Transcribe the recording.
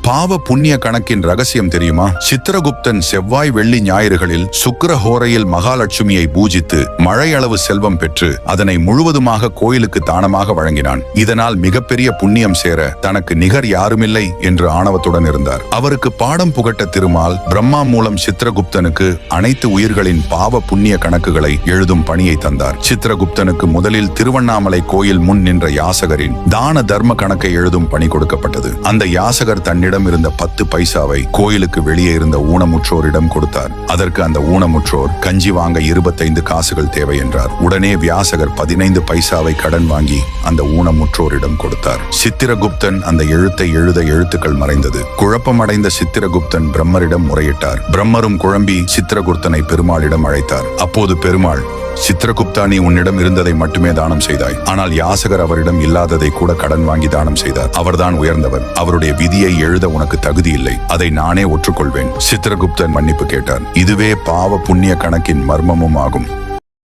பாவ புண்ணிய கணக்கின் ரகசியம் தெரியுமா? சித்திரகுப்தன் செவ்வாய் வெள்ளி ஞாயிறுகளில் சுக்கிரஹோரையில் மகாலட்சுமியை பூஜித்து மழையளவு செல்வம் பெற்று அதனை முழுவதுமாக கோயிலுக்கு தானமாக வழங்கினான். இதனால் மிகப்பெரிய புண்ணியம் சேர தனக்கு நிகர் யாருமில்லை என்று ஆணவத்துடன் இருந்தார். அவருக்கு பாடம் புகட்ட திருமால் பிரம்மா மூலம் சித்திரகுப்தனுக்கு அனைத்து உயிர்களின் பாவ புண்ணிய கணக்குகளை எழுதும் பணியை தந்தார். சித்திரகுப்தனுக்கு முதலில் திருவண்ணாமலை கோயில் முன் நின்ற யாசகரின் தான தர்ம கணக்கை எழுதும் பணி கொடுக்கப்பட்டது. அந்த யாசகர் தன்னிடம் இருந்த 10 பைசாவை கோயிலுக்கு வெளியே இருந்த ஊனமுற்றோரிடம் கொடுத்தார். அதற்கு அந்த ஊனமுற்றோர் கஞ்சி வாங்க 25 காசுகள் தேவை என்றார். உடனே வியாசகர் 15 பைசாவை கடன் வாங்கி அந்த ஊனமுற்றோரிடம் கொடுத்தார். சித்திரகுப்தன் அந்த எழுத்தை எழுத எழுத்துக்கள் மறைந்தது. குழப்பமடைந்த சித்திரகுப்தன் பிரம்மரிடம் முறையிட்டார். பிரம்மரும் குழம்பி சித்திரகுப்தனை பெருமாளிடம் அழைத்தார். அப்போது பெருமாள், சித்திரகுப்தா, நீ உன்னிடம் இருந்ததை மட்டுமே தானம் செய்தாய். ஆனால் யாசகர் அவரிடம் இல்லாததை கூட கடன் வாங்கி தானம் செய்தார். அவர்தான் உயர்ந்தவர். அவருடைய விதியை எழுத உனக்கு தகுதி இல்லை. அதை நானே ஒற்றுக்கொள்வேன். சித்திரகுப்தன் மன்னிப்பு கேட்டார். இதுவே பாவ புண்ணிய கணக்கின் மர்மமும் ஆகும்.